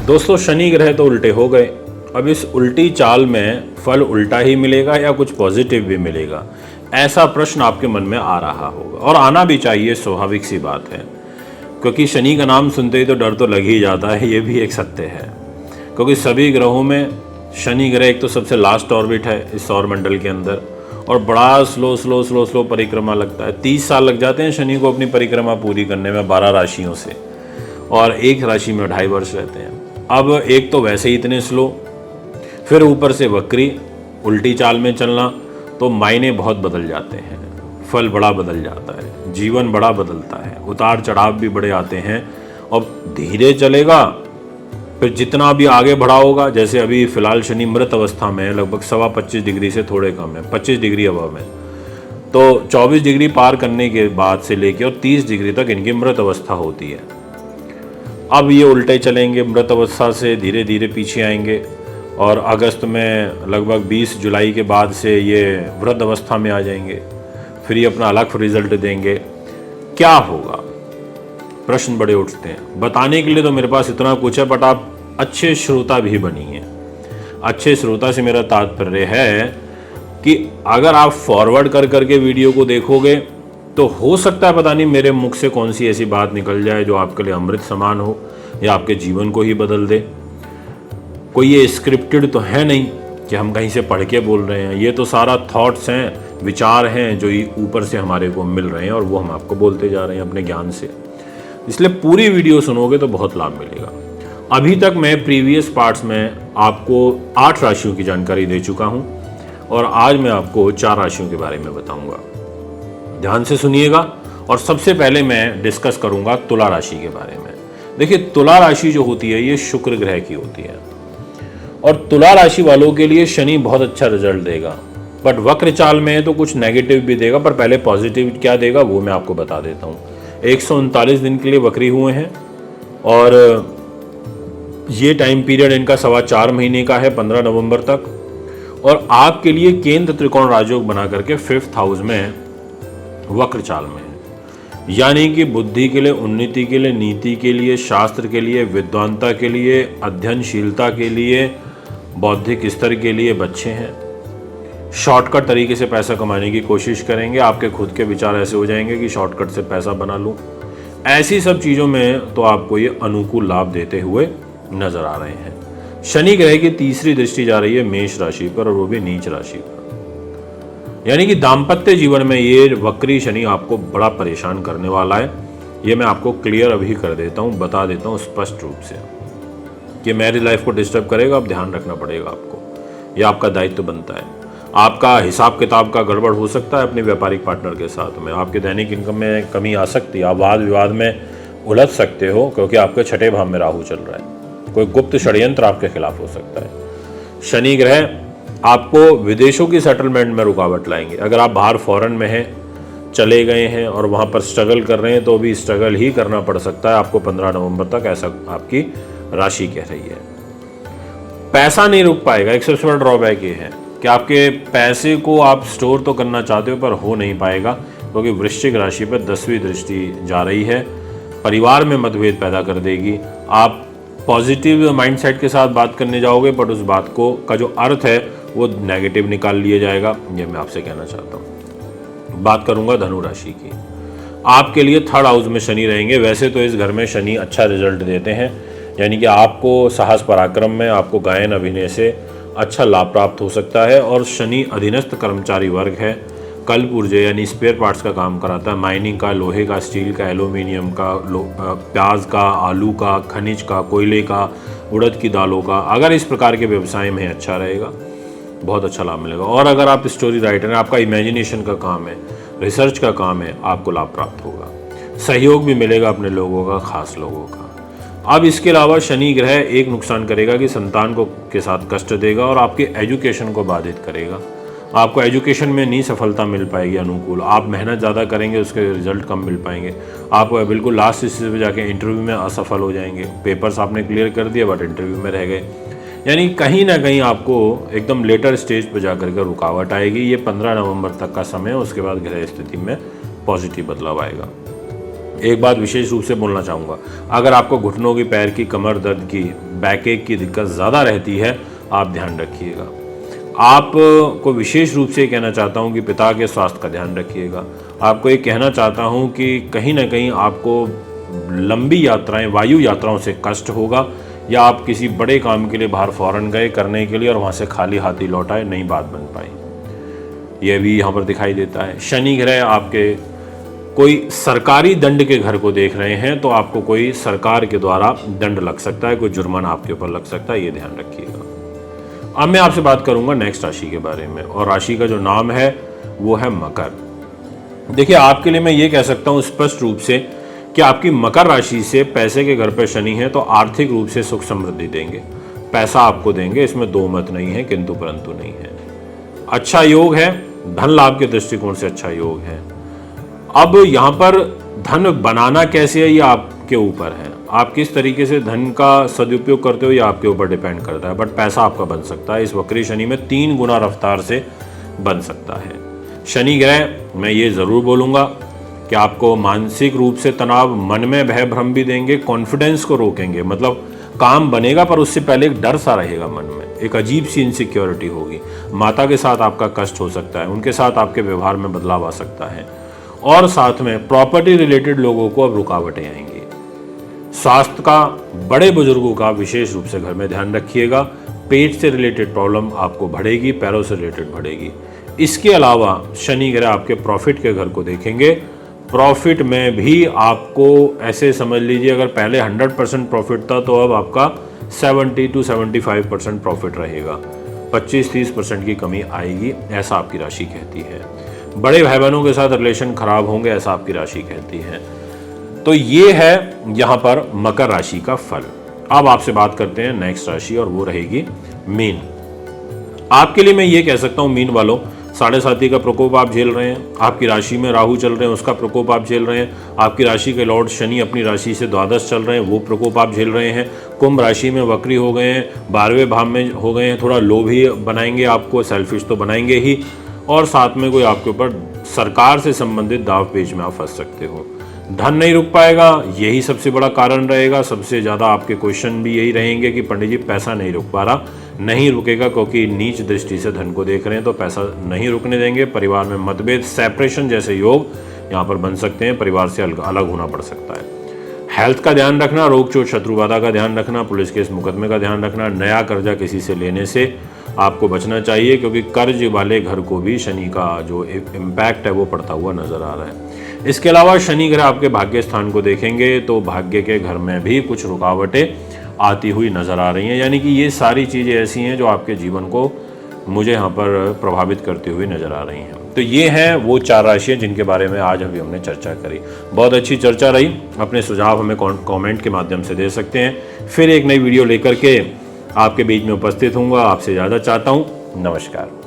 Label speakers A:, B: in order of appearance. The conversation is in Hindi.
A: दोस्तों, शनि ग्रह तो उल्टे हो गए। अब इस उल्टी चाल में फल उल्टा ही मिलेगा या कुछ पॉजिटिव भी मिलेगा, ऐसा प्रश्न आपके मन में आ रहा होगा, और आना भी चाहिए, स्वाभाविक सी बात है। क्योंकि शनि का नाम सुनते ही तो डर तो लग ही जाता है, ये भी एक सत्य है। क्योंकि सभी ग्रहों में शनि ग्रह एक तो सबसे लास्ट ऑर्बिट है इस सौर मंडल के अंदर, और बड़ा स्लो परिक्रमा लगता है। 30 साल लग जाते हैं शनि को अपनी परिक्रमा पूरी करने में 12 राशियों से, और एक राशि में 2.5 वर्ष रहते हैं। अब एक तो वैसे ही इतने स्लो, फिर ऊपर से वक्री उल्टी चाल में चलना, तो मायने बहुत बदल जाते हैं, फल बड़ा बदल जाता है, जीवन बड़ा बदलता है, उतार चढ़ाव भी बड़े आते हैं। और धीरे चलेगा, फिर जितना भी आगे बढ़ा होगा, जैसे अभी फिलहाल शनि मृत अवस्था में है, लगभग 25 डिग्री से थोड़े कम है, 25 डिग्री अबव में, तो 24 डिग्री पार करने के बाद से लेके और 30 डिग्री तक इनकी मृत अवस्था होती है। अब ये उल्टे चलेंगे, मृत अवस्था से धीरे धीरे पीछे आएंगे, और अगस्त में लगभग 20 जुलाई के बाद से ये वृद्ध अवस्था में आ जाएंगे, फिर ये अपना अलग रिजल्ट देंगे। क्या होगा, प्रश्न बड़े उठते हैं। बताने के लिए तो मेरे पास इतना कुछ है, बट आप अच्छे श्रोता भी बनिए। अच्छे श्रोता से मेरा तात्पर्य है कि अगर आप फॉरवर्ड कर करके वीडियो को देखोगे तो हो सकता है पता नहीं मेरे मुख से कौन सी ऐसी बात निकल जाए जो आपके लिए अमृत समान हो या आपके जीवन को ही बदल दे। कोई ये स्क्रिप्टेड तो है नहीं कि हम कहीं से पढ़ के बोल रहे हैं, ये तो सारा थॉट्स हैं, विचार हैं जो ऊपर से हमारे को मिल रहे हैं, और वो हम आपको बोलते जा रहे हैं अपने ज्ञान से। इसलिए पूरी वीडियो सुनोगे तो बहुत लाभ मिलेगा। अभी तक मैं प्रीवियस पार्ट्स में आपको 8 राशियों की जानकारी दे चुका हूं, और आज मैं आपको 4 राशियों के बारे में बताऊंगा। ध्यान से सुनिएगा। और सबसे पहले मैं डिस्कस करूंगा तुला राशि के बारे में। देखिए, तुला राशि जो होती है ये शुक्र ग्रह की होती है, और तुला राशि वालों के लिए शनि बहुत अच्छा रिजल्ट देगा, बट वक्र चाल में है तो कुछ नेगेटिव भी देगा। पर पहले पॉजिटिव क्या देगा वो मैं आपको बता देता हूँ। 139 दिन के लिए वक्री हुए हैं, और ये टाइम पीरियड इनका 4.25 महीने का है, 15 नवंबर तक। और आपके लिए केंद्र त्रिकोण राजयोग बना करके 5th हाउस में वक्र चाल में है, यानी कि बुद्धि के लिए, उन्नति के लिए, नीति के लिए, शास्त्र के लिए, विद्वानता के लिए, अध्ययनशीलता के लिए, बौद्धिक स्तर के लिए बच्चे हैं। शॉर्टकट तरीके से पैसा कमाने की कोशिश करेंगे, आपके खुद के विचार ऐसे हो जाएंगे कि शॉर्टकट से पैसा बना लूं। ऐसी सब चीज़ों में तो आपको ये अनुकूल लाभ देते हुए नजर आ रहे हैं। शनि ग्रह की तीसरी दृष्टि जा रही है मेष राशि पर, और वो भी नीच राशि पर, यानी कि दाम्पत्य जीवन में ये वक्री शनि आपको बड़ा परेशान करने वाला है। ये मैं आपको क्लियर अभी कर देता हूँ, बता देता हूँ स्पष्ट रूप से कि मैरिज लाइफ को डिस्टर्ब करेगा। अब ध्यान रखना पड़ेगा आपको, यह आपका दायित्व बनता है। आपका हिसाब किताब का गड़बड़ हो सकता है अपने व्यापारिक पार्टनर के साथ में, आपके दैनिक इनकम में कमी आ सकती है, आप वाद विवाद में उलझ सकते हो, क्योंकि आपके 6ठे भाव में राहु चल रहा है। कोई गुप्त षड्यंत्र आपके खिलाफ हो सकता है। शनि ग्रह आपको विदेशों की सेटलमेंट में रुकावट लाएंगे। अगर आप बाहर फॉरेन में हैं, चले गए हैं और वहाँ पर स्ट्रगल कर रहे हैं, तो भी स्ट्रगल ही करना पड़ सकता है आपको 15 नवंबर तक, ऐसा आपकी राशि कह रही है। पैसा नहीं रुक पाएगा। एक सबसे बड़ा ड्रॉबैक ये है कि आपके पैसे को आप स्टोर तो करना चाहते हो पर हो नहीं पाएगा, क्योंकि वृश्चिक राशि पर 10वीं दृष्टि जा रही है। परिवार में मतभेद पैदा कर देगी। आप पॉजिटिव माइंडसेट के साथ बात करने जाओगे, बट उस बात को का जो अर्थ है वो नेगेटिव निकाल लिया जाएगा। ये मैं आपसे कहना चाहता हूँ। बात करूंगा धनु राशि की। आपके लिए 3rd हाउस में शनि रहेंगे। वैसे तो इस घर में शनि अच्छा रिजल्ट देते हैं, यानी कि आपको साहस पराक्रम में, आपको गायन अभिनय से अच्छा लाभ प्राप्त हो सकता है। और शनि अधीनस्थ कर्मचारी वर्ग है, कल पुर्जे यानी स्पेयर पार्ट्स का काम कराता है, माइनिंग का, लोहे का, स्टील का, एल्यूमिनियम का, प्याज का, आलू का, खनिज का, कोयले का, उड़द की दालों का। अगर इस प्रकार के व्यवसाय में अच्छा रहेगा, बहुत अच्छा लाभ मिलेगा। और अगर आप स्टोरी राइटर हैं, आपका इमेजिनेशन का काम है, रिसर्च का काम है, आपको लाभ प्राप्त होगा। सहयोग भी मिलेगा अपने लोगों का, खास लोगों का। अब इसके अलावा शनि ग्रह एक नुकसान करेगा कि संतान को के साथ कष्ट देगा और आपके एजुकेशन को बाधित करेगा। आपको एजुकेशन में नहीं सफलता मिल पाएगी अनुकूल। आप मेहनत ज़्यादा करेंगे, उसके रिजल्ट कम मिल पाएंगे। आप बिल्कुल लास्ट स्टेज पे जाके इंटरव्यू में असफल हो जाएंगे। पेपर्स आपने क्लियर कर दिया बट इंटरव्यू में रह गए, यानी कहीं ना कहीं आपको एकदम लेटर स्टेज पर जाकर के रुकावट आएगी। ये 15 नवंबर तक का समय है, उसके बाद ग्रह स्थिति में पॉजिटिव बदलाव आएगा। एक बात विशेष रूप से बोलना चाहूँगा, अगर आपको घुटनों की, पैर की, कमर दर्द की, बैकएक की दिक्कत ज़्यादा रहती है, आप ध्यान रखिएगा। आपको विशेष रूप से कहना चाहता हूँ कि पिता के स्वास्थ्य का ध्यान रखिएगा। आपको ये कहना चाहता हूँ कि कहीं ना कहीं आपको लंबी यात्राएं, वायु यात्राओं से कष्ट होगा, या आप किसी बड़े काम के लिए बाहर फॉरेन गए करने के लिए और वहाँ से खाली हाथ ही लौट आए, नई बात बन पाई, यह भी यहाँ पर दिखाई देता है। शनि ग्रह आपके कोई सरकारी दंड के घर को देख रहे हैं, तो आपको कोई सरकार के द्वारा दंड लग सकता है, कोई जुर्माना आपके ऊपर लग सकता है, ये ध्यान रखिएगा। अब मैं आपसे बात करूंगा नेक्स्ट राशि के बारे में, और राशि का जो नाम है वो है मकर। देखिए, आपके लिए मैं ये कह सकता हूँ स्पष्ट रूप से कि आपकी मकर राशि से पैसे के घर पर शनि है, तो आर्थिक रूप से सुख समृद्धि देंगे, पैसा आपको देंगे, इसमें दो मत नहीं है, किंतु परंतु नहीं है। अच्छा योग है, धन लाभ के दृष्टिकोण से अच्छा योग है। अब यहाँ पर धन बनाना कैसे है, ये आपके ऊपर है। आप किस तरीके से धन का सदुपयोग करते हो, ये आपके ऊपर डिपेंड करता है। बट पैसा आपका बन सकता है, इस वक्री शनि में 3 गुना रफ्तार से बन सकता है। शनि ग्रह मैं ये ज़रूर बोलूँगा कि आपको मानसिक रूप से तनाव, मन में भय भ्रम भी देंगे, कॉन्फिडेंस को रोकेंगे। मतलब काम बनेगा पर उससे पहले एक डर सा रहेगा मन में, एक अजीब सी इनसिक्योरिटी होगी। माता के साथ आपका कष्ट हो सकता है, उनके साथ आपके व्यवहार में बदलाव आ सकता है, और साथ में प्रॉपर्टी रिलेटेड लोगों को अब रुकावटें आएंगी। स्वास्थ्य का, बड़े बुजुर्गों का विशेष रूप से घर में ध्यान रखिएगा। पेट से रिलेटेड प्रॉब्लम आपको बढ़ेगी, पैरों से रिलेटेड बढ़ेगी। इसके अलावा शनि ग्रह आपके प्रॉफिट के घर को देखेंगे। प्रॉफिट में भी आपको ऐसे समझ लीजिए, अगर पहले 100% प्रॉफिट था, तो अब आपका 70 to 75% प्रॉफिट रहेगा। 25-30% की कमी आएगी, ऐसा आपकी राशि कहती है। बड़े भाई बहनों के साथ रिलेशन खराब होंगे, ऐसा आपकी राशि कहती है। तो ये है यहाँ पर मकर राशि का फल। अब आपसे बात करते हैं नेक्स्ट राशि, और वो रहेगी मीन। आपके लिए मैं ये कह सकता हूँ, मीन वालों, 7.5 का प्रकोप आप झेल रहे हैं। आपकी राशि में राहु चल रहे हैं, उसका प्रकोप आप झेल रहे हैं। आपकी राशि के लॉर्ड शनि अपनी राशि से द्वादश चल रहे हैं, वो प्रकोप आप झेल रहे हैं। कुंभ राशि में वक्री हो गए हैं, 12वें भाव में हो गए हैं, थोड़ा लोभी बनाएंगे आपको, सेल्फिश तो बनाएंगे ही, और साथ में कोई आपके ऊपर सरकार से संबंधित दाव पेच में आप फंस सकते हो। धन नहीं रुक पाएगा, यही सबसे बड़ा कारण रहेगा। सबसे ज़्यादा आपके क्वेश्चन भी यही रहेंगे कि पंडित जी पैसा नहीं रुक पा रहा। नहीं रुकेगा, क्योंकि नीच दृष्टि से धन को देख रहे हैं, तो पैसा नहीं रुकने देंगे। परिवार में मतभेद, सेपरेशन जैसे योग यहाँ पर बन सकते हैं, परिवार से अलग होना पड़ सकता है। हेल्थ का ध्यान रखना, रोग चोट शत्रुबाधा का ध्यान रखना, पुलिस केस मुकदमे का ध्यान रखना। नया कर्जा किसी से लेने से आपको बचना चाहिए, क्योंकि कर्ज वाले घर को भी शनि का जो इम्पैक्ट है वो पड़ता हुआ नजर आ रहा है। इसके अलावा शनि ग्रह आपके भाग्य स्थान को देखेंगे, तो भाग्य के घर में भी कुछ रुकावटें आती हुई नजर आ रही हैं। यानी कि ये सारी चीज़ें ऐसी हैं जो आपके जीवन को मुझे यहाँ पर प्रभावित करती हुई नजर आ रही हैं। तो ये हैं वो 4 राशियाँ जिनके बारे में आज अभी हमने चर्चा करी। बहुत अच्छी चर्चा रही। अपने सुझाव हमें कमेंट के माध्यम से दे सकते हैं। फिर एक नई वीडियो लेकर के आपके बीच में उपस्थित होऊंगा। आपसे ज़्यादा चाहता हूँ। नमस्कार।